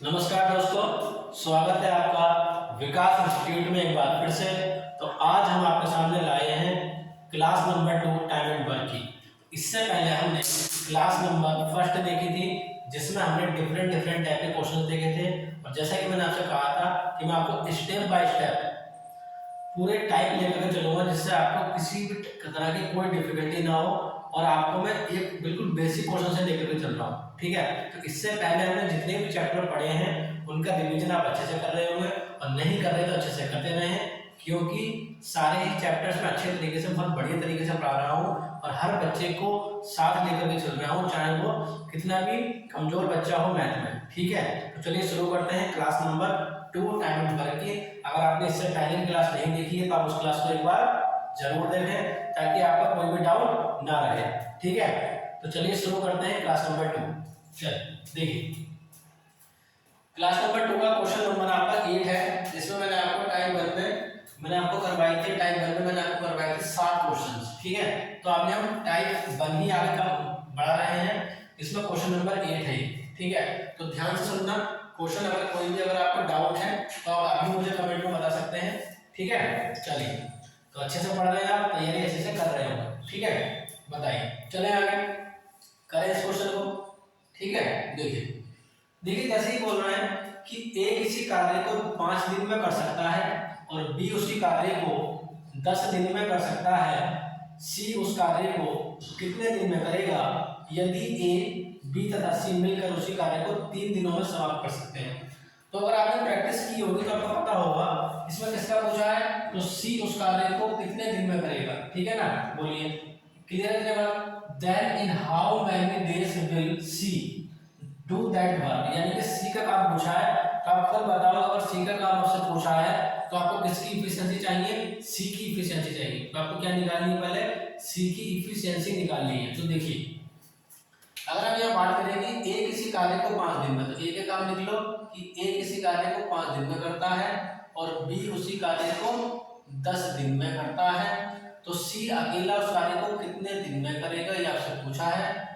नमस्कार दोस्तों, स्वागत है आपका विकास इंस्टीट्यूट में एक बार फिर से। तो आज हम आपके सामने लाए हैं class number 2 time and work की। इससे पहले हमने क्लास नंबर फर्स्ट देखी थी, जिसमें हमने डिफरेंट टाइप के क्वेश्चन देखे थे। और जैसा कि मैंने आपसे कहा था कि मैं आपको स्टेप बाय स्टेप पूरे टाइप लेकर के चलूंगा, जिससे आपको किसी भी तरह की कोई डिफिकल्टी ना हो और आपको मैं एक बिल्कुल बेसिक क्वेश्चन से लेकर के चल रहा हूँ। ठीक है, तो इससे पहले हमने जितने भी चैप्टर पढ़े हैं उनका रिवीजन आप अच्छे से कर रहे होंगे, और नहीं कर रहे तो अच्छे से करते रहे हैं, क्योंकि सारे ही चैप्टर्स में अच्छे तरीके से, बहुत बढ़िया तरीके से पढ़ा रहा हूँ और हर बच्चे को साथ लेकर के चल रहा हूँ, चाहे वो कितना भी कमजोर बच्चा हो मैथ में। ठीक है, तो चलिए शुरू करते हैं class number 2 time and work की। अगर आपने इससे पहले की क्लास नहीं देखी है तो आप उस क्लास को एक बार जरूर देखें, ताकि आपका कोई भी डाउट ना रहे। ठीक है, तो चलिए शुरू करते हैं क्लास नंबर 2। चल देखिए, क्लास नंबर 2 का क्वेश्चन नंबर आपका 8 है, जिसमें मैंने आपको टाइम वन में मैंने आपको करवाई थी 7 क्वेश्चन। ठीक है, तो आपने हम टाइप 1 ही आगे का बढ़ा रहे हैं, इसमें क्वेश्चन नंबर 8 है। ठीक है, तो ध्यान से सुनना क्वेश्चन। अगर कोई भी आपको डाउट है तो आप अभी मुझे कमेंट में बता सकते हैं। ठीक है, चलिए, तो अच्छे से पढ़ रहे हैं आप, तैयारी अच्छे से कर रहे हो। ठीक है, बताइए, चले आगे करें इस क्वेश्चन को। ठीक है, देखिए जैसे ही बोल रहे हैं कि ए किसी कार्य को 5 दिन में कर सकता है और बी उसी कार्य को 10 दिन में कर सकता है, सी उस कार्य को कितने दिन में करेगा यदि ए बी तथा सी मिलकर उसी कार्य को 3 दिनों में समाप्त कर सकते हैं। तो अगर आपने प्रैक्टिस की होगी तो आपको पता होगा इसमें किसका पूछा है, तो सी उस कार्य को कितने दिन में करेगा। ठीक है ना, बोलिए क्लियर है जवाब। Then in how many days will C do that work, यानी कि सी का काम पूछा है, तो आप खुद बताओ अगर सी का काम आपसे पूछा है तो आपको किसकी इफिशिएंसी चाहिए, सी की इफिशिएंसी चाहिए। तो आपको क्या निकालनी है, पहले सी की इफिशिएंसी निकालनी है। तो देखिए, अगर हम यहाँ बात करेंगे ए किसी कार्य को 5 दिन में, तो ए के काम लिख लो कि ए किसी कार्य को 5 दिन में करता है और बी उसी कार्य को 10 दिन में करता है। तो सी अकेला उस कार्य को कितने दिन में करेगा, ये आपसे पूछा है।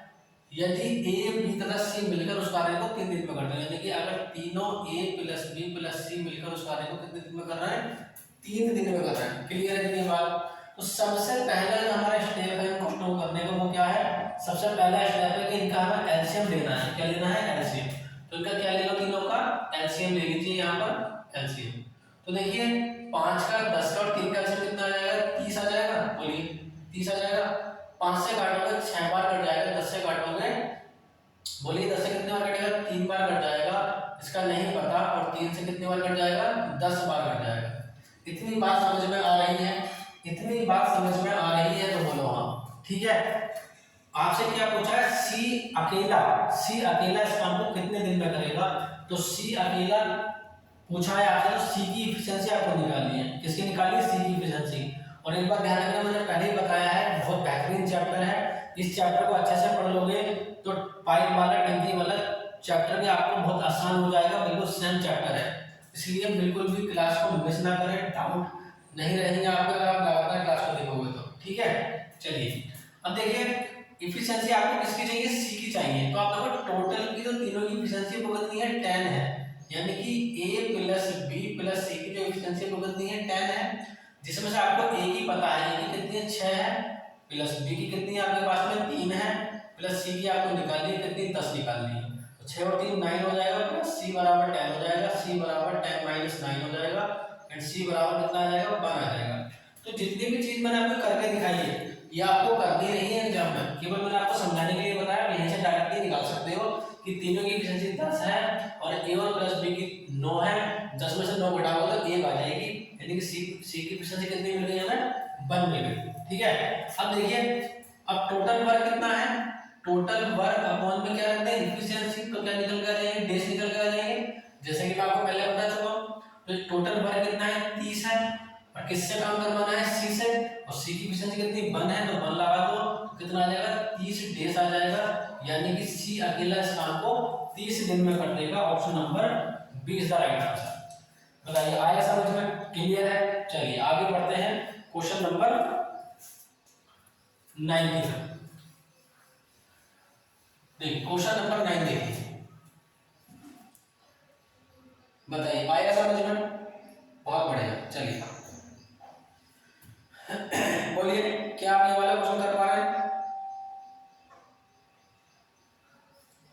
यदि ए बी तथा सी मिलकर उस कार्य को 3 दिन में करते हैं, यानी कि अगर तीनों ए प्लस बी प्लस सी मिलकर उस कार्य को कितने दिन में कर रहे हैं, 3 दिन में कर रहे हैं। क्लियर है ये बात। तो सबसे पहला जो हमारा स्टेप है क्वेश्चन करने का, वो क्या है, सबसे पहला स्टेप है कि इनका हमें एलसीएम लेना है। क्या लेना है, एलसीएम। तो इनका क्या ले लो, तीनों का एलसीएम ले लीजिए यहाँ पर एलसीएम। तो देखिए 5 का 10 का और 3 का एलसीएम कितना आ जाएगा, 30 आ जाएगा। बोलिए 30 आ जाएगा। 5 से काटोगे 6 बार कट जाएगा, 10 से काटोगे, बोलिए 10 से कितने बार कटेगा, 3 बार कट जाएगा, इसका नहीं पता। और 3 से कितने बार कट जाएगा, 10 बार कट जाएगा। इतनी बात समझ में आ रही है, इतनी बात समझ में आ रही है तो बोलो हाँ। ठीक है, आपसे क्या पूछा है, सी अकेला इस काम को कितने दिन में करेगा। तो सी अकेला पूछा है आपसे, तो सी की इफिशिएंसी आपको निकालनी है। किसकी निकालनी है, सी की इफिशिएंसी। और एक बार ध्यान रखना, मैंने पहले ही बताया है, बहुत बेहतरीन चैप्टर है। इस चैप्टर को अच्छे से पढ़ लोगे तो पाइप वाला टंकी वाला चैप्टर भी आपको बहुत आसान हो जाएगा, बिल्कुल सेम चैप्टर है। इसलिए बिल्कुल भी क्लास को मिस ना करें, डाउट नहीं रहेंगे आपको अगर आप लगातार क्लास को देखोगे तो। ठीक है, चलिए अब देखिए इफिशिएंसी आपको किसकी चाहिए, सी की चाहिए। तो आप देखो टोटल की जो तीनों की इफिशिएंसी भुगतनी है 10 है, यानी कि ए प्लस बी प्लस सी की जो इफिशिएंसी भुगतनी है 10 है, जिसमें से आपको ए की पता है, ए की कितनी है 6 है, प्लस बी की कितनी है आपके पास में 3 है, प्लस सी की आपको निकालनी है कितनी, 10 निकालनी है। तो 6 और 3 9 हो जाएगा, प्लस सी बराबर 10 हो जाएगा, सी बराबर 10 माइनस 9 हो जाएगा, एंड सी बराबर कितना आ जाएगा, 1 आ जाएगा। तो जितनी भी चीज मैंने आपको करके दिखाई है ये आपको करनी नहीं है एग्जाम में, केवल मैंने आपको समझाने के लिए बताया। यहीं से डायरेक्टली निकाल सकते हो कि तीनों की एफिशिएंसी 10 है और ए और प्लस बी की 9 है, 10 में से 9 घटाओगे तो 1 आ जाएगी, यानी कि सी की एफिशिएंसी कितनी मिल गई हमें, 1 मिल गई। ठीक है, अब देखिए अब टोटल वर्क कितना है, टोटल वर्क अपॉन में क्या रखते हैं, एफिशिएंसी। तो क्या निकल के आ जाएंगे, डेज निकल के आ जाएंगे, जैसे कि मैं आपको पहले बता चुका हूं। तो टोटल वर्क कितना है, 30 है, और किससे काम करवाना है, सी से, और सी की एफिशिएंसी कितनी 1 है, तो 1 लगा दो, कितना आ जाएगा, 30 डेज आ जाएगा, यानी कि सी अकेला इस काम को 30 दिन में कर देगा। Option number B is the right answer. बताइए आया समझ में, क्लियर है। चलिए आगे बढ़ते हैं क्वेश्चन नंबर 9 की तरफ। देखिए क्वेश्चन नंबर 9 देखिए, बताइए आएगा समझ में? बहुत बढ़िया, चलिए बोलिए क्या आप ये वाला क्वेश्चन कर पा रहे हैं?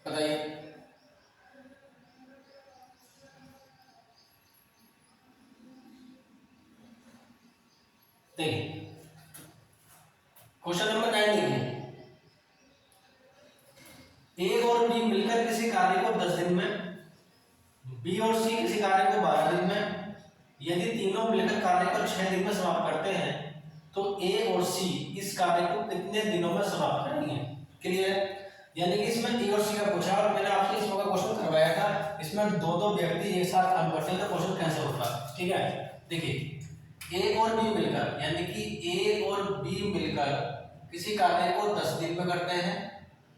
बताइए। देखिए क्वेश्चन नंबर 9 देखिए, ए और बी मिलकर किसी कार्य को 10 दिन में, बी और सी किसी कार्य को 12 दिन में, यदि तीनों मिलकर कार्य को 6 दिन में समाप्त करते हैं तो ए और सी इस कार्य को कितने दिनों में समाप्त करेंगे? क्लियर? यानी कि इसमें ए और सी का पूछा और मैंने आपसे इसमें का क्वेश्चन करवाया था, इसमें दो व्यक्ति एक साथ काम करते हैं तो क्वेश्चन कैसे होता? ठीक है, देखिए ए और बी मिलकर, यानी कि ए और बी मिलकर किसी कार्य को 10 दिन में करते हैं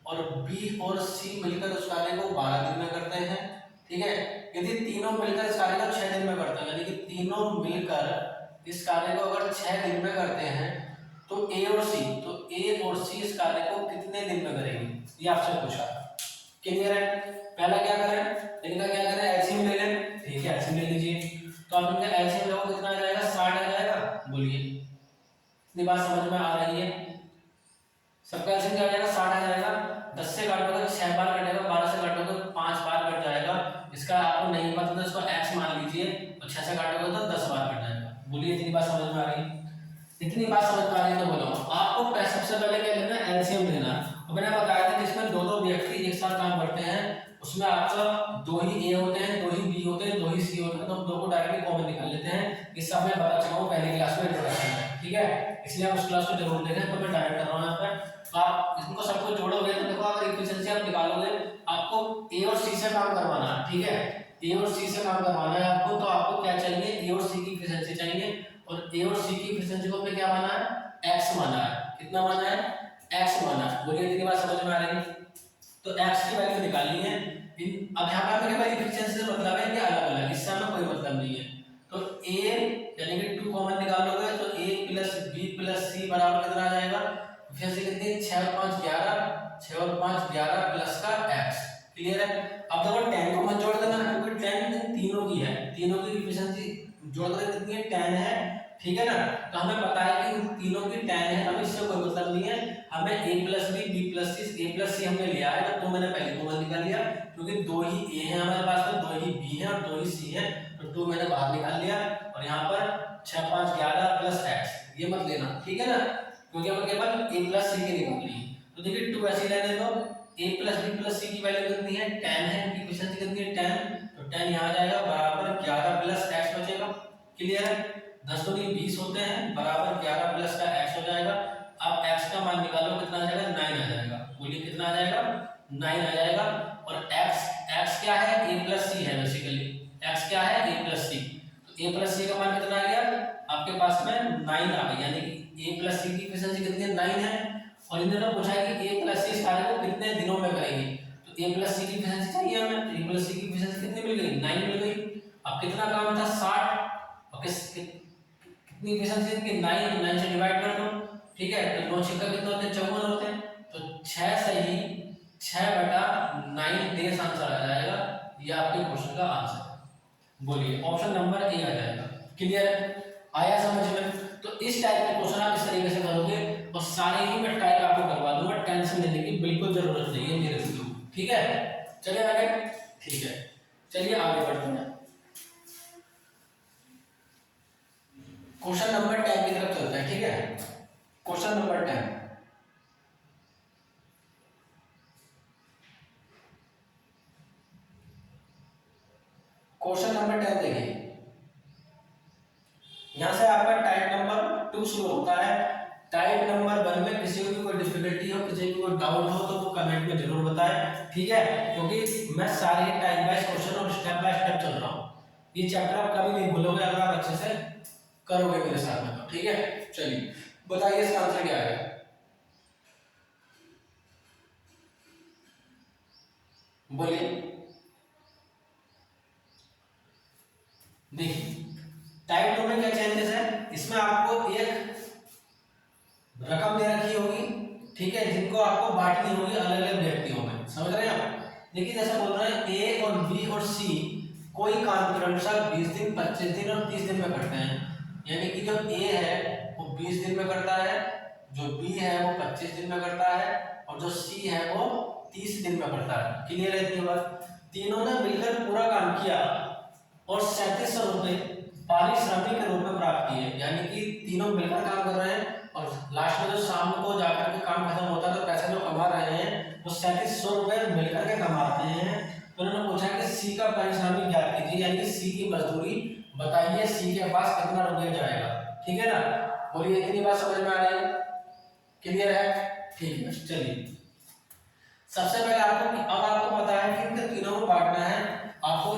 और बी और सी मिलकर उस कार्य को 12 दिन में करते हैं। ठीक है, यदि तीनों मिलकर इस कार्य को 6 दिन में करते हैं, यानी कि तीनों मिलकर इस कार्य को अगर 6 दिन में करते हैं तो ए और सी इस कार्य को कितने दिन में करेंगे, ये आपसे पूछा। क्लियर है? पहला क्या करें, इनका क्या करें, एलसीएम ले लें। ठीक है, एलसीएम ले लीजिए, तो आप इनका एलसीएम लोगे कितना आ जाएगा, 60 आ जाएगा। बोलिए इतनी बात समझ में आ रही है? सबका एलसीएम क्या आ जाएगा, 60 आ जाएगा। 10 से काटोगे तो 6 बार कटेगा, 12 से काटोगे तो 5 बार कट जाएगा। इसका आपको नहीं पता तो इसको x मान लीजिए और 6 से काटोगे तो 10 बार कट जाएगा। बोलिए इतनी बात समझ में आ रही? इतनी बात समझ में आ रही तो बोलो। आपको सबसे पहले क्या लेना है, एलसीएम लेना। और मैंने बताया था कि इसमें दो व्यक्ति एक साथ काम करते हैं, उसमें आपका 2 ही ए होते हैं, 2 ही बी होते हैं, 2 ही सी होते हैं, तो हम 2 को डायरेक्टली कॉमन निकाल लेते हैं। इस सब में पता चला वो पहले क्लास में इंट्रोडक्शन है। ठीक है, इसलिए आप उस क्लास को जरूर देखें, तो मैं डायरेक्ट कर रहा हूं यहाँ पर। तो आप इनको सबको जोड़ोगे तो देखो अगर एफिशिएंसी आप निकालोगे, आपको ए और सी से काम करवाना है। ठीक है, ए और सी से काम करवाना है आपको, तो आपको क्या चाहिए, ए और सी की एफिशिएंसी चाहिए। और ए और सी की एफिशिएंसी को हमने क्या माना है, x माना है। कितना माना है, x माना है। बोलिए इतनी बात समझ में आ रही? तो x की वैल्यू निकालनी है। अब यहाँ पे हमें क्या एफिशिएंसी से मतलब है कि अलग अलग, इससे हमें कोई मतलब नहीं है। तो a यानी कि 2 कॉमन निकालोगे तो a plus b plus c बराबर कितना आ जाएगा, एफिशिएंसी कितनी है, 6 और 5 11, 6 और 5 11 प्लस का x। क्लियर है? अब देखो 10 को मत जोड़ देना क्योंकि 10 तीनों की है, तीनों की एफिशिएंसी जोड़ कर कितनी है, 10 है। ठीक है ना, तो हमें पता है कि तीनों की 10 है, हमें इससे कोई मतलब नहीं है। हमें a plus b b plus c, a plus c हमने लिया है तो मैंने पहले कॉमन निकाल लिया क्योंकि 2 ही a है हमारे पास में, 2 ही b है और 2 ही c है, तो 2 मैंने बाहर निकाल लिया। और यहाँ पर 6 5 11 प्लस x, ये मत लेना। ठीक है ना, क्योंकि हमें केवल a प्लस c की निकालनी है। तो देखिए 2 ऐसे लेने दो, a plus b plus c की वैल्यू कितनी है, 10 है, इनकी एफिशिएंसी कितनी है, 10, तो 10 यहाँ आ जाएगा बराबर 11 प्लस x बचेगा। क्लियर है? 10 तो नहीं 20 होते हैं, बराबर 11 प्लस का x हो जाएगा। अब x का मान निकालो कितना आ जाएगा, 9 आ जाएगा। बोलिए कितना आ जाएगा, 9 आ जाएगा। और x क्या है, a प्लस c है बेसिकली, x क्या है, a प्लस c, तो a प्लस c का मान कितना आ गया आपके पास में, 9 आ गया। यानी कि a प्लस c की एफिशिएंसी कितनी है, 9 है। और इन्होंने पूछा है कि a प्लस c इस कार्य को कितने दिनों में करेंगे, तो a प्लस c की एफिशिएंसी चाहिए हमें, तो a प्लस c की एफिशिएंसी कितनी मिल गई, 9 मिल गई। अब कितना काम था, 60, और कितनी एफिशिएंसी इनकी, 9 से डिवाइड कर दो। ठीक है, तो 9 छक्का कितने होते हैं, 54 होते हैं, तो 6 सही 6/9 देश आंसर आ जाएगा। ये आपके क्वेश्चन का आंसर है। बोलिए ऑप्शन नंबर ए आ जाएगा। क्लियर आया समझ में? तो इस टाइप के क्वेश्चन आप इस तरीके से करोगे और सारे ही मैं टाइप आपको करवा दूंगा, टेंशन लेने की बिल्कुल जरूरत नहीं है मेरे से। ठीक है, चलिए आगे। ठीक है, चलिए आगे बढ़ते हैं, क्वेश्चन नंबर 10 की तरफ चलते हैं। ठीक है, क्वेश्चन नंबर 10, क्वेश्चन नंबर 10 देखिए, यहां से आपका टाइप नंबर 2 शुरू होता है। टाइप नंबर 1 में किसी को भी कोई डिफिकल्टी हो, किसी को कोई डाउट हो तो वो कमेंट में जरूर बताएं। ठीक है, क्योंकि मैं सारे टाइप वाइज क्वेश्चन और स्टेप बाय स्टेप चल रहा हूं, ये चैप्टर आप कभी नहीं भूलोगे अगर आप अच्छे से करोगे मेरे साथ में। तो ठीक है, चलिए बताइए इसका आंसर क्या है। बोलिए। देखिए टाइप 2 में क्या चेंजेस है, इसमें आपको एक रकम दे रखी होगी, ठीक है, जिनको आपको बांटनी होगी अलग अलग व्यक्तियों में। समझ रहे हैं आप? देखिए जैसे बोल रहे हैं ए और बी और सी कोई काम क्रमशः 20 दिन, 25 दिन और 30 दिन में करते हैं। यानी कि जो ए है वो 20 दिन में करता है, जो बी है वो 25 दिन में करता है और जो सी है वो 30 दिन में करता है। क्लियर है इतनी बात? तीनों ने मिलकर पूरा काम किया और 3700 रुपये पारिश्रमिक के रूप में प्राप्त किए। यानी कि तीनों मिलकर काम कर रहे हैं और लास्ट में जो शाम को जाकर के काम खत्म होता है तो पैसा जो कमा रहे हैं वो 3700 रुपये मिलकर के कमाते हैं। तो उन्होंने पूछा कि सी का पारिश्रमिक ज्ञात कीजिए, यानी कि सी की मजदूरी बताइए, सी के पास कितना रुपया जाएगा। ठीक है ना? बोलिए इतनी बात समझ में आ रही है? क्लियर है? ठीक है, चलिए सबसे पहले आपको पता है कि इनके तीनों में बांटना है। आपको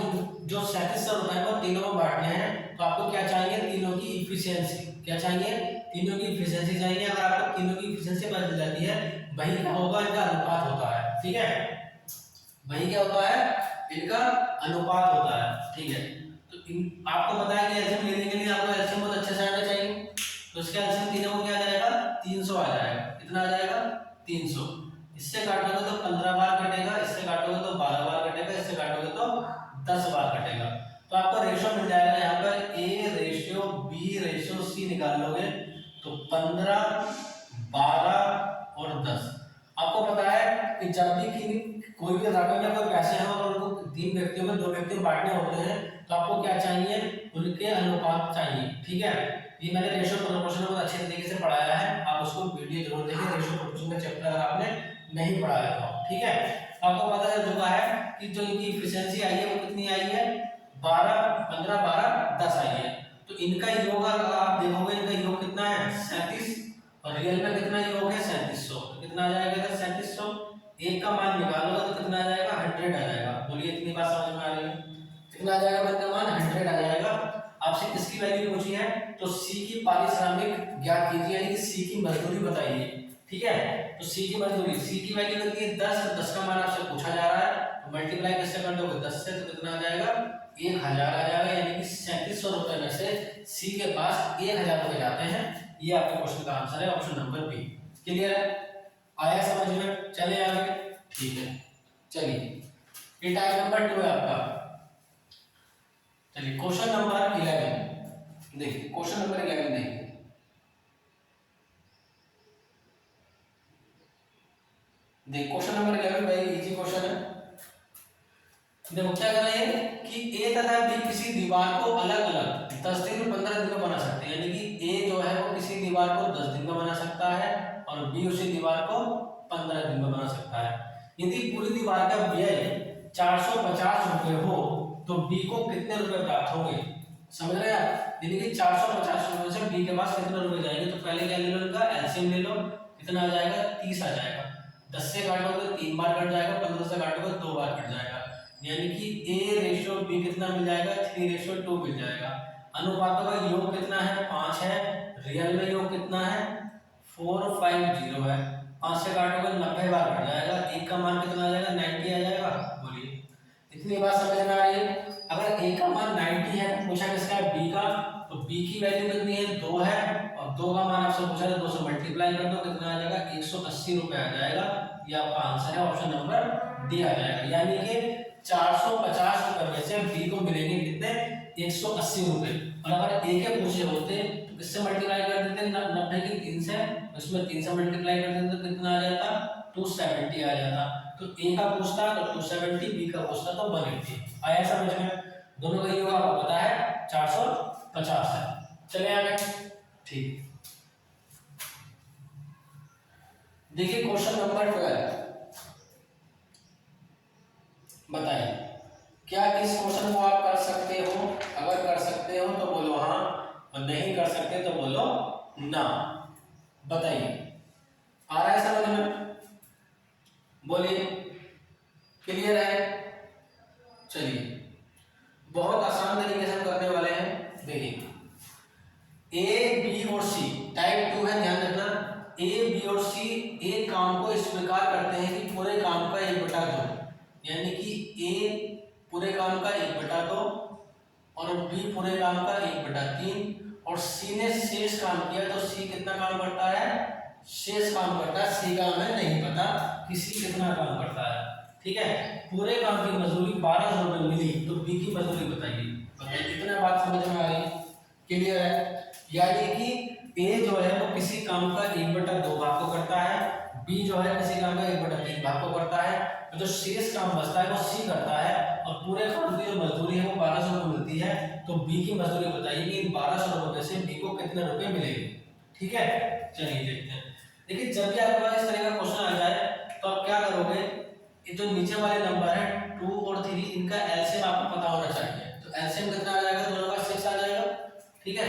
जो 3700 रुपए को तीनों में बांटने हैं तो आपको क्या चाहिए? तीनों की इफिशियंसी। क्या चाहिए? तीनों की इफिशियंसी चाहिए। अगर आपको तीनों की इफिशियंसी पता चल जाती है, वही क्या होगा? इनका अनुपात होता है। ठीक है, वही क्या होता है? इनका अनुपात होता है। ठीक है, तो आपको पता है कि एलसीएम लेने के लिए आपको एलसीएम बहुत अच्छे से आना चाहिए। तो इसका एलसीएम तीनों को क्या आ जाएगा? 300 आ जाएगा। कितना आ जाएगा? 300। इससे काटोगे तो 15 बार कटेगा, इससे काटोगे तो 12 बार कटेगा, इससे काटोगे तो 10 बार कटेगा। तो आपका रेशियो मिल जाएगा यहाँ पर A ratio B ratio C निकाल लोगे तो 15, 12 और 10। आपको पता है कि जब भी कोई भी रकम या कोई पैसे हैं और उनको 3 व्यक्तियों में 2 व्यक्तियों बांटने होते हैं तो आपको क्या चाहिए? उनके अनुपात चाहिए। ठीक है, ये मैंने रेशियो प्रोपोर्शन बहुत अच्छे तरीके से पढ़ाया है, आप उसको वीडियो जरूर देखें। रेशियो प्रोपोर्शन का चैप्टर अगर आपने नहीं पढ़ाया तो ठीक है। आपको पता चल चुका है कि जो इनकी एफिशिएंसी आई है वो कितनी आई है? 12, 15, 12, 10 आई है। तो इनका योग आप देखोगे, इनका योग कितना है? 37 और रियल में कितना योग है? 3700। तो कितना आ जाएगा इधर? 3700। एक का मान निकालोगे तो कितना आ जाएगा? 100 आ जाएगा। बोलिए इतनी बात समझ में आ रही है? कितना आ जाएगा? वन का मान 100 आ जाएगा। आपसे किसकी वैल्यू पूछी है? तो सी की पारिश्रमिक ज्ञात कीजिए, यानी कि सी की मजदूरी बताइए। ठीक है, तो सी की मजदूरी, सी की वैल्यू कितनी है? 10। 10 का मान आपसे पूछा जा रहा है तो मल्टीप्लाई किससे कर दोगे? 10 से। तो कितना आ जाएगा? 1000 आ जाएगा। यानी कि 3700 रुपए में से सी के पास 1000 रुपए जाते हैं। ये आपके क्वेश्चन का आंसर है, ऑप्शन नंबर बी। क्लियर है? आया समझ में? चले आगे। ठीक है, चलिए ये टाइप नंबर 2 है आपका। चलिए क्वेश्चन नंबर 11 देखिए। क्वेश्चन नंबर 11 देखिए। Question number 11 very easy question है। देखो क्या कर रहे हैं कि ए तथा बी किसी दीवार को अलग अलग 10 दिन और 15 दिन में बना सकते हैं। यानी कि ए जो है वो किसी दीवार को 10 दिन में बना सकता है और बी उसी दीवार को 15 दिन में बना सकता है। यदि पूरी दीवार का व्यय 450 रुपए हो तो बी को कितने रुपए प्राप्त होंगे? समझ रहे हैं आप? यानी कि 450 रुपए से बी के पास कितने रुपए जाएंगे? तो पहले क्या ले लो? इनका एलसीएम ले लो। कितना आ जाएगा? 30 आ जाएगा। 10 से काटोगे 3 बार कट जाएगा, 15 से काटोगे 2 बार कट जाएगा। यानी कि A रेशियो B कितना मिल जाएगा? 3:2 मिल जाएगा। अनुपातों का योग कितना है? 5 है। रियल में योग कितना है? 450 है। 5 से काटोगे 90 बार कट जाएगा। एक का मान कितना आ जाएगा? 90 आ जाएगा। बोलिए इतनी बात समझ में आ रही है? अगर A का मान 90 है तो पूछा किसका है? B का। तो B की वैल्यू कितनी है? 2 है और 2 का मान आपसे पूछा है 2 से मल्टीप्लाई कर दो, कितना आ जाएगा? 180 रुपए आ जाएगा। ये आपका आंसर है, ऑप्शन नंबर डी आ जाएगा। यानी कि 450 रुपए में से बी को मिलेंगे कितने? 180 रुपए। और अगर ए के पूछे होते तो किससे मल्टीप्लाई कर देते? 90 की 3 से, उसमें 3 से मल्टीप्लाई कर देते तो कितना आ जाता? 270 आ जाता। तो ए का पूछता तो 270, बी का पूछता तो 180। आया समझ में? दोनों का योग आपको पता है 450 है। चले आगे। ठीक, देखिए क्वेश्चन नंबर 12 बताइए। क्या इस क्वेश्चन को आप कर सकते हो? अगर कर सकते हो तो बोलो हाँ और नहीं कर सकते तो बोलो ना। बताइए आ रहा है समझ में? बोलिए क्लियर है? चलिए बहुत आसान तरीके से हम करने वाले हैं। देखिए ए बी और सी टाइप 2 है, ध्यान रखना। ए बी और सी एक काम को इस प्रकार करते हैं कि पूरे काम का 1/2, यानी कि ए पूरे काम का 1/2 और बी पूरे काम का 1/3 और सी ने शेष काम किया। तो सी कितना काम करता है? शेष काम करता है। सी का हमें नहीं पता कि सी कितना काम करता है। ठीक है, पूरे काम की मजदूरी 1200 रुपये मिली तो बी की मजदूरी बताइए। कितना बात समझ में आ रही है, क्लियर है। यानी कि ए जो है वो किसी काम का 1/2 भाग को करता है, बी जो है किसी काम का 1/3 भाग को करता है, तो जो शेष काम बचता है वो सी करता है, और पूरे काम की जो मजदूरी है वो 1200 रुपये मिलती है, तो बी की मजदूरी बताइए कि इन 1200 रुपये से बी को कितने रुपए मिलेंगे। ठीक है, चलिए देखते हैं। देखिए जब भी आपके पास इस तरह का क्वेश्चन आ जाए तो आप क्या करोगे, ये जो नीचे वाले नंबर है 2 और 3 इनका एलसीएम आपको पता होना चाहिए। तो एलसीएम कितना आ जाएगा, दोनों का 6 आ जाएगा। ठीक है,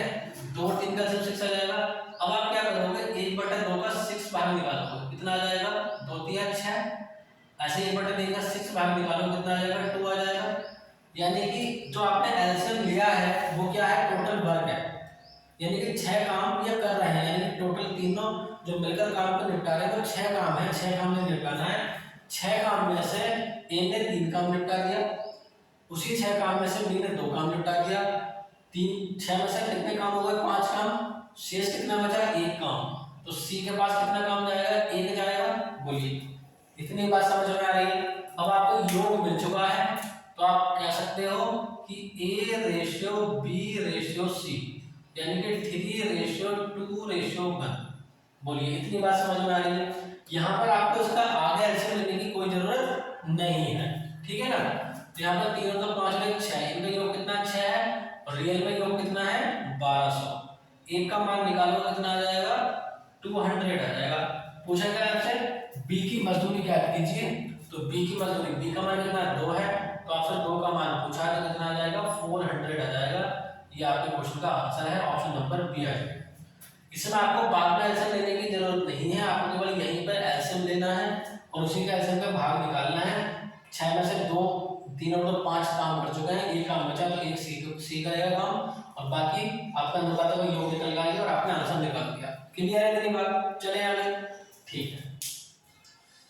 2 और 3 का एलसीएम 6 आ जाएगा। अब आप क्या करोगे, 1/2 का 6 भाग निकालोगे, कितना आ जाएगा, 2 3 6। ऐसे 1/3 का 6 भाग निकालोगे, कितना आ जाएगा, 2 आ जाएगा। यानी कि जो आपने एलसीएम लिया है वो क्या है, टोटल वर्क है, यानी कि 6 काम ये कर रहे हैं, यानी कि टोटल तीनों जो मिलकर काम को निपटा रहे हैं, तो 6 काम है, 6 काम में निपटाना है। 6 काम में से ए ने 3 काम निपटा दिया, उसी 6 काम में से बी ने 2 काम निपटा दिया। 6 में से कितने काम हो गए, 5 काम, शेष कितना बचा, 1 काम। तो सी के पास कितना काम जाएगा, 1 जाएगा। बोलिए, इतनी बात समझ में आ रही है। अब आपको योग मिल चुका है, तो आप कह सकते हो कि A/B/C, यानी कि 3/2/1। बोलिए, इतनी बात समझ में आ रही है। यहाँ पर आपको इसका आगे एलसीएम लेने की कोई जरूरत नहीं है, ठीक है ना। तो यहाँ पर 3 और 2 5 और 6, इनका योग कितना, 6 है, और रियल में योग कितना है, 1200। एक का मान निकालो, कितना आ जाएगा, 200 आ जाएगा। पूछा गया आपसे बी की मजदूरी क्या कीजिए, तो बी की मजदूरी, बी का मान कितना 2 है, तो आपसे 2 का मान पूछा है, तो कितना आ जाएगा, 400 आ जाएगा। ये आपके क्वेश्चन का आंसर है, ऑप्शन नंबर बी आ जाएगा। इसमें आपको बाद में एलसीएम लेने की जरूरत नहीं है, आपको केवल यहीं पर एलसीएम लेना है और उसी का एलसीएम का भाग निकालना है। 6 में से 2 3 और 2 5 काम कर चुके हैं, एक काम बचा, तो एक सी करेगा काम, और बाकी आपका अनुपात का योग निकल गया और आपने आंसर निकाल दिया। क्लियर है मेरी बात, चले आगे। ठीक है,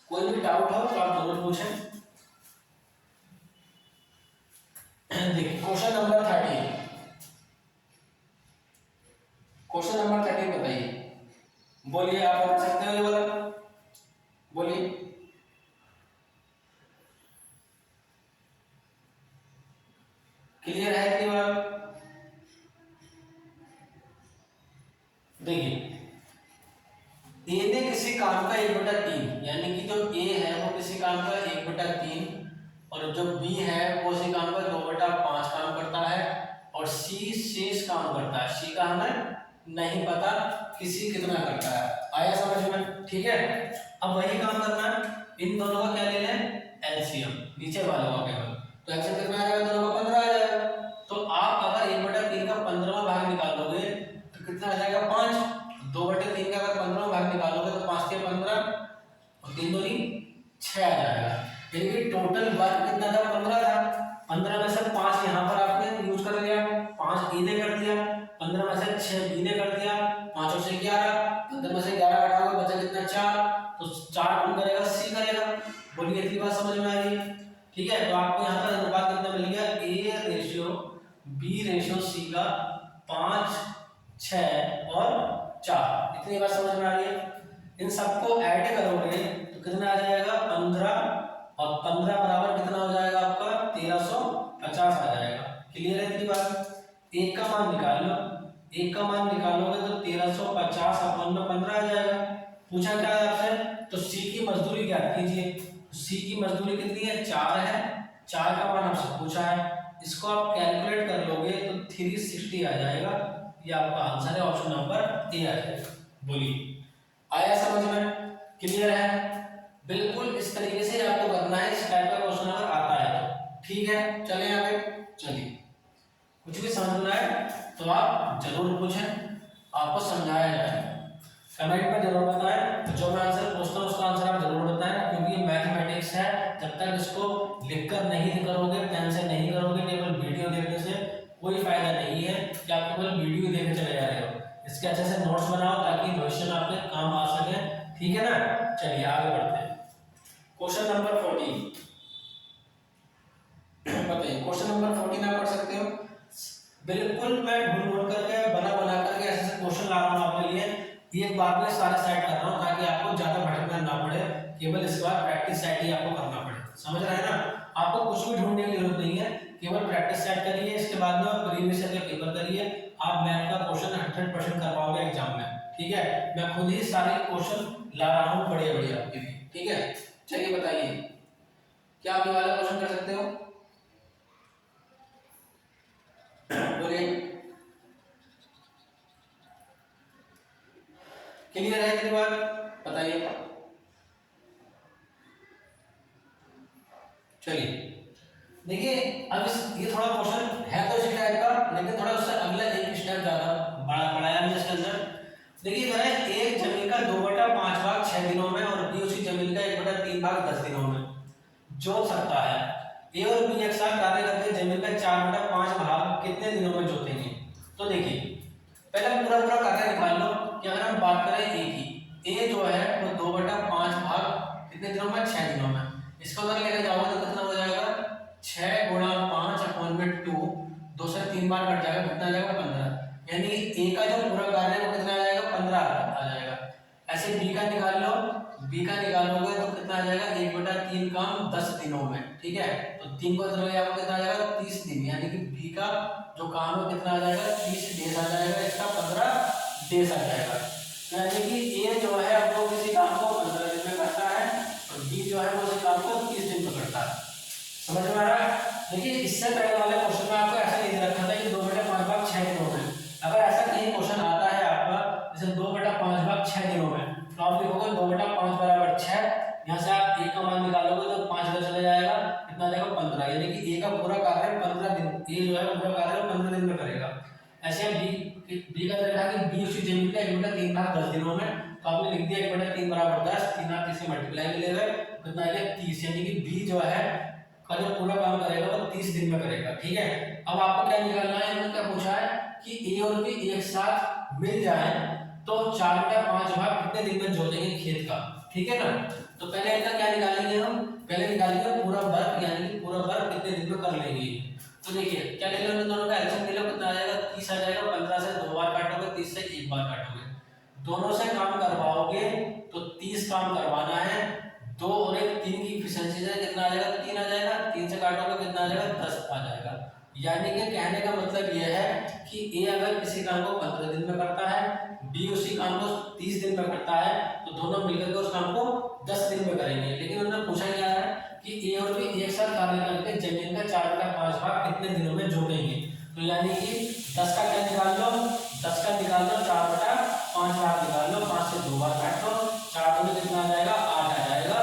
कोई भी डाउट हो तो आप जरूर पूछें। देखिए क्वेश्चन नंबर 30, क्वेश्चन नंबर 30 बताइए। बोलिए, आप बता सकते हो ये वाला, बोलिए। क्लियर है कि बात? देखिए ए ने किसी काम का 1/3, यानी कि जो ए है वो किसी काम का 1/3 और जो बी है वो उसी काम का 2/5 काम करता है, और सी शेष काम करता है। सी का हमें नहीं पता किसी कितना करता है, आया समझ में, ठीक है। अब वही काम करना है, इन दोनों का क्या लेना है, एलसीएम, नीचे वालों का केवल, तो एलसीएम कितना आ जाएगा, दोनों का 15 आ जाएगा। तो आप अगर 1/3 का 15वां भाग निकालोगे तो कितना आ जाएगा, 5। 2/3 का अगर 15वां भाग निकालोगे तो 5 के 15 और 3 दूनी 6 आ जाएगा। यानी कि टोटल वर्क कितना था, 15 था। 15 में से 5 यहाँ पर आपने यूज कर लिया, 5 ए ने कर दिया, 15 में से 6 बी ने कर दिया, 5 और 6 11, 15 में से 11 घटाओगे बचा कितना, 4, तो 4 कौन करेगा, सी करेगा। बोलिए, इतनी बात समझ में आ रही है, ठीक है। तो आपको यहाँ पर अनुपात कितना मिल गया, A/B/C का 5 6 और 4, इतनी बात समझ में आ रही है। इन सबको ऐड करोगे तो कितना आ जाएगा, 15, और 15 बराबर कितना हो जाएगा आपका, 1350 आ जाएगा। क्लियर है इतनी बात। एक का मान निकाल लो, एक का मान निकालोगे तो 1350 अपन में 15 आ जाएगा। पूछा क्या है आपसे, तो सी की मजदूरी क्या कीजिए, सी की मजदूरी कितनी है, 4 है, 4 का मान आपसे पूछा है, इसको आप कैलकुलेट कर लोगे तो 360 आ जाएगा। ये आपका आंसर है, ऑप्शन नंबर ए आ जाएगा। बोलिए, आया समझ में, क्लियर है। बिल्कुल इस तरीके से आपको करना है, इस टाइप का क्वेश्चन अगर आता है तो, ठीक है। चले आगे, चलिए। कुछ भी समझ में आए तो आप जरूर पूछें, आपको समझाया जाए, कमेंट में जरूर बताएं। जो मैं आंसर पूछता हूँ उसका आंसर आप जरूर बताएं, क्योंकि ये मैथमेटिक्स है। जब तक इसको लिखकर नहीं करोगे, पेन से नहीं करोगे, केवल वीडियो देखने से कोई फायदा नहीं है कि आप केवल वीडियो देखे चले जा रहे हो। इसके अच्छे से नोट्स बनाओ ताकि भविष्य में आपके काम आ सके, ठीक है ना। चलिए आगे बढ़ते हैं। क्वेश्चन नंबर 14 बताइए। क्वेश्चन नंबर 14 आप पढ़ सकते हो। बिल्कुल मैं ढूंढ करके बना करके ऐसे क्वेश्चन ला रहा हूँ आपके लिए, एक बार में सारे सेट कर रहा हूँ ताकि आपको ज्यादा भटकना ना पड़े, केवल इस बार प्रैक्टिस सेट ही आपको करना पड़े। समझ रहे हैं ना? आपको कुछ भी ढूंढने की जरूरत नहीं है, केवल प्रैक्टिस सेट करिए, इसके बाद में प्रीवियस ईयर के पेपर करिए, आप मैथ का क्वेश्चन 100% कर पाओगे एग्जाम में। ठीक है, मैं खुद ही सारे क्वेश्चन ला रहा हूँ बढ़िया बढ़िया आपके लिए। ठीक है, चलिए बताइए क्या आप ये वाला क्वेश्चन कर सकते हो? बोलिए, क्लियर है इतनी बात? बताइए। चलिए देखिए, अब ये थोड़ा क्वेश्चन है तो इसी टाइप का, लेकिन थोड़ा उससे अगला एक स्टेप ज्यादा बढ़ाया हमने इसके अंदर। देखिए इधर है एक जमीन का 2/5 भाग 6 दिनों में और बी उसी जमीन का 1/3 भाग 10 दिनों में जोत सकता है। ए और बी एक साथ कार्य करके जमीन का 4/5 भाग कितने दिनों में जोतेंगे? तो देखिए पहले पूरा पूरा कार्य निकाल लो कि अगर हम बात करें ए की, ए जो है वो 2/5 भाग कितने दिनों में? 6 दिनों में। इसको अगर लेके जाओगे तो कितना हो जाएगा? 6 गुणा 5 अपॉन में 2, 2 से 3 बार कट जाएगा, कितना आ जाएगा? 15। यानी ए का जो पूरा कार्य है वो कितना आ जाएगा? 15 आ जाएगा। ऐसे बी का निकाल लो, बी का निकालोगे तो कितना आ जाएगा? 1/3 काम 10 दिनों में। ठीक है, तो 3 को इधर ले जाओगे कितना आ जाएगा? 30 दिन। यानी कि बी का जो काम है कितना आ जाएगा? 30 डेज आ जाएगा, इसका 15 डेज आ जाएगा। यानी कि ए जो है वो किसी काम को 15 दिन में करता है और बी जो है वो उसी काम को 30 दिन में करता है। समझ में आ रहा है? देखिए इससे पहले वाले क्वेश्चन में आपको ऐसा नहीं रखा था कि 2/5 भाग 6 दिनों में। अगर ऐसा कहीं क्वेश्चन आता है आपका जैसे 2/5 भाग 6 दिनों में, तो आप लिखोगे 2/5 बराबर 6, यहाँ से आप ए का मान निकालोगे तो 5 इधर चला जाएगा, कितना आ जाएगा? 15। यानी कि ए का पूरा कार्य 15 दिन, ए जो है पूरा कार्य 15 दिन में करेगा। ऐसे बी का देखा कि बी उसी जमीन का 1/3 भाग 10 दिनों में, तो आपने लिख दिया 1/3 बराबर 10, 3 आप 30 से मल्टीप्लाई में ले गए, कितना आ गया? 30। यानी कि बी जो है का जो पूरा काम करेगा वो 30 दिन में करेगा। ठीक है, अब आपको क्या निकालना है? इन्होंने क्या पूछा है कि ए और बी एक साथ मिल जाए तो 4/5 भाग कितने दिन में जोतेंगे खेत का। ठीक है ना, तो पहले इनका क्या निकालेंगे हम? पहले निकालेंगे पूरा वर्ग, यानी कि पूरा वर्ग कितने दिन में कर लेंगे। तो देखिए क्या ले लो, दोनों का एलसीएम ले लो, कितना आ जाएगा? 30 आ जाएगा। 15 से 2 बार काटोगे, 30 से 1 बार काटोगे, दोनों से काम करवाओगे तो 30 काम करवाना है। 2 और 1 3 की एफिशिएंसी से कितना आ जाएगा? 3 आ जाएगा। 3 से काटोगे कितना आ जाएगा? 10 आ जाएगा। यानी कि कहने का मतलब यह है कि ए अगर किसी काम को 15 दिन में करता है, बी उसी काम को 30 दिन में करता है, तो दोनों मिलकर के उस काम को 10 दिन में करेंगे। लेकिन उन्होंने पूछा क्या है कि ए और बी एक साथ कार्य करके जमीन का 4/5 भाग कितने दिनों में जोतेंगे। तो यानी कि 10 का क्या निकाल लो? 10 का निकाल लो, 4/5 भाग निकाल लो, 5 से 2 बार काट लो, 4 में कितना आ जाएगा? 8 आ जाएगा।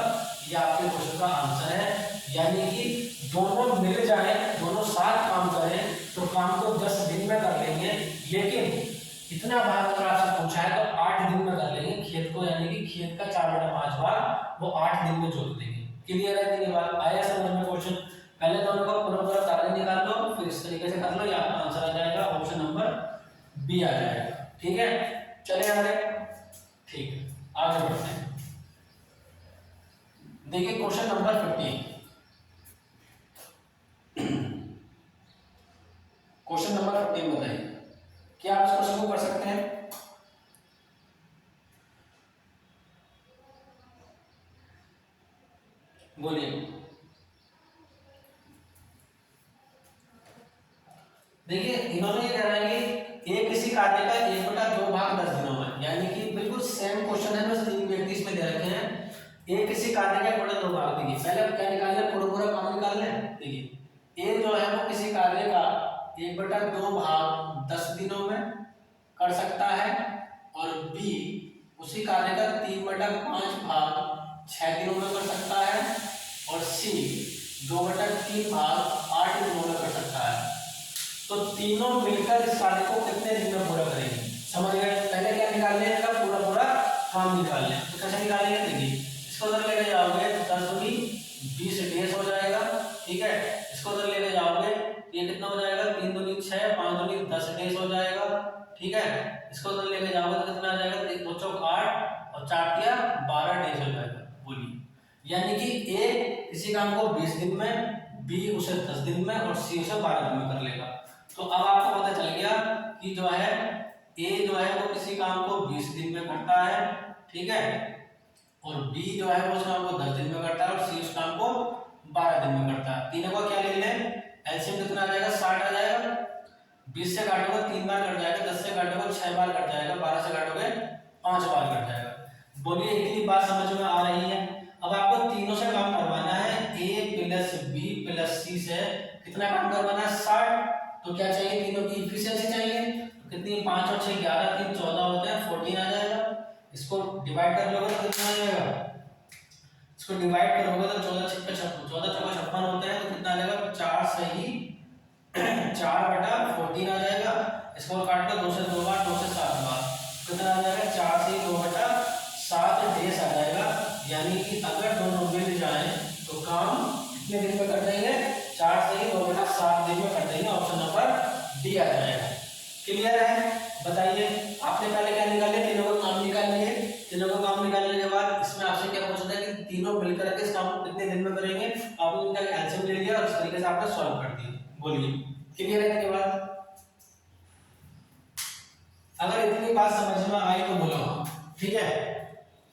ये आपके क्वेश्चन का आंसर है। यानी कि दोनों मिल जाए, दोनों साथ काम करें तो काम को 10 दिन में कर लेंगे, लेकिन इतना भाग अगर आपसे पूछा है तो 8 दिन में कर लेंगे खेत को। यानी कि खेत का 4/5 भाग वो 8 दिन में जोत देंगे। क्लियर है? तीन बार आया समझ में क्वेश्चन? पहले दोनों का पूरा पूरा कार्य निकाल लो, फिर इस तरीके से कर लो, ये आपका आंसर आ जाएगा, ऑप्शन नंबर बी आ जाएगा। ठीक है, चले आगे। ठीक है, आगे बढ़ते हैं। देखिए क्वेश्चन नंबर 15। क्वेश्चन नंबर 15 बताइए, क्या आप इस क्वेश्चन को कर सकते हैं? बोलिए। देखिए इन्होंने ये कह रहा है कि ए किसी कार्य का 1/2 भाग 10 दिनों में, यानी कि बिल्कुल सेम क्वेश्चन है, बस 3 व्यक्ति इसमें दे रखे हैं। ए किसी कार्य का 1/2 भाग, देखिए पहले अब क्या निकाल लें? पूरा पूरा काम निकाल लें। देखिए ए जो है वो किसी कार्य का 1/2 भाग 10 दिनों में कर सकता है और बी उसी कार्य का 3/5 भाग 6 दिनों में कर सकता है और सी 2/3 भाग 8 दिनों में कर सकता है। तो तीनों मिलकर इस कार्य को कितने दिन में पूरा करेंगे? समझ गए? पहले क्या निकाल लें? इसका पूरा पूरा काम निकाल लें। तो कैसे निकालेंगे? देखिए इसको उधर लेके जाओगे तो 10 दूनी 20 डेज हो जाएगा। ठीक है, इसको उधर लेके जाओगे ये कितना हो जाएगा? 3 दूनी 6, 5 दूनी 10 डेज हो जाएगा। ठीक है, इसको उधर लेके जाओगे तो कितना आ जाएगा? 2 चौक 8 और 4 तिया 12 डेज हो जाएगा। बोलिए, यानी कि ए किसी काम को 20 दिन में, बी उसे 10 दिन में और सी उसे 12 दिन में कर लेगा। तो अब आपको पता चल गया कि जो है ए जो है वो किसी काम को 20 दिन में करता है, ठीक है, और बी जो है वो उस काम को 10 दिन में करता है और सी उस काम को 12 दिन में करता है। तीनों का क्या ले लें, एलसीएम कितना आ जाएगा, 60 आ जाएगा। 20 से काटोगे 3 बार कट जाएगा, 10 से काटोगे 6 बार कट जाएगा, 12 से काटोगे 5 बार कट जाएगा। बोलिए इतनी बात समझ में आ रही है। अब आपको तीनों से काम करवाना है, a plus b plus c से कितना काम करवाना है, 60। तो क्या चाहिए, तीनों की इफिशिएंसी चाहिए। तो कितनी, 5 और 6 11, 3 14 होते हैं, 14 आ जाएगा। इसको डिवाइड कर लोगे तो कितना आ जाएगा, इसको डिवाइड करोगे तो 14 छक्का 56, 14 चौका 56 होते हैं, तो कितना आ जाएगा, 4 सही 4/14 आ जाएगा। इसको काट लो 2 से 2 बार, 2 से 7 बार, कितना आ जाएगा, 4 से 2/7 डेज आ जाएगा। यानी कि अगर दोनों मिल जाए तो काम कितने दिन में कर देंगे, 4 से 2/7 दिन में कर देंगे। ऑप्शन नंबर डी आ जाएगा। क्लियर है, बताइए आपने पहले क्या निकाल लिया, तीनों का काम निकाल लिए। तीनों का काम निकालने के बाद इसमें आपसे क्या पूछा था कि तीनों मिलकर के इस काम को कितने दिन में करेंगे, आपने इनका एलसीएम ले लिया और इस तरीके से आपने सॉल्व कर दिया। बोलिए क्लियर है। इसके बाद अगर इतनी बात समझ में आई तो बोलो, ठीक है।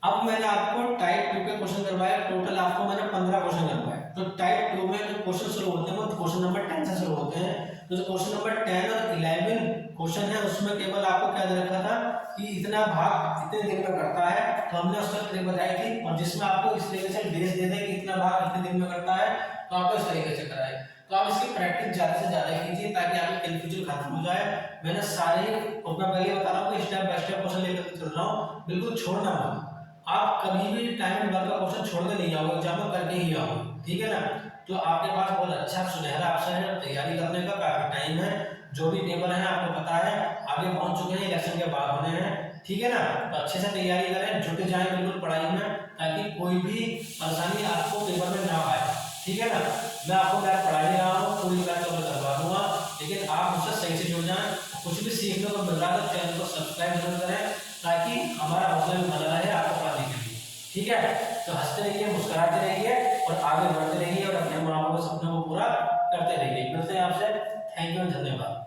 अब मैंने आपको टाइप 2 के क्वेश्चन करवाए, टोटल आपको मैंने 15 क्वेश्चन करवाए। तो टाइप 2 में जो क्वेश्चन शुरू होते हैं वो क्वेश्चन नंबर 10 से शुरू होते हैं। तो जो क्वेश्चन नंबर 10 और 11 क्वेश्चन है उसमें केवल आपको क्या दे रखा था कि इतना भाग इतने दिन में करता है, तो हमने उसका ट्रिक बताई थी। और जिसमें आपको इस तरीके से डेज दे दे कि इतना भाग इतने दिन में करता है, तो आपको इस तरीके से कराए। तो आप इसकी प्रैक्टिस ज्यादा से ज्यादा कीजिए ताकि आपकी कंफ्यूजन खत्म हो जाए। मैंने सारे, और मैं पहले बता रहा हूँ कि स्टेप बाय स्टेप क्वेश्चन लेकर चल रहा हूँ, बिल्कुल छोड़ना मत। आप कभी भी टाइम एंड वर्क का क्वेश्चन छोड़ के नहीं जाओगे, एग्जाम में करके ही आओगे, ठीक है ना। तो आपके पास बहुत अच्छा सुनहरा अवसर है तैयारी करने का, काफी टाइम है। जो भी पेपर है आपको पता है आगे पहुंच चुके हैं, इलेक्शन के बाद होने हैं, ठीक है ना। तो अच्छे से तैयारी करें, जुट जाएं बिल्कुल पढ़ाई में, ताकि कोई भी परेशानी आपको पेपर में ना आए, ठीक है ना। मैं आपको मैं पढ़ा ही रहा हूँ, पूरी बात तो मैं करवा दूंगा, लेकिन आप मुझसे सही से जुड़ जाएं। कुछ भी सीखने को मिल रहा है तो चैनल को सब्सक्राइब जरूर करें, ताकि हमारा हौसला भी बना रहे आपको पढ़ाने के लिए, ठीक है। तो हंसते रहिए, मुस्कुराते रहिए और आगे बढ़ते रहिए और अपने माँ बाप के सपनों को पूरा करते रहिए। मिलते हैं आपसे, थैंक यू, धन्यवाद।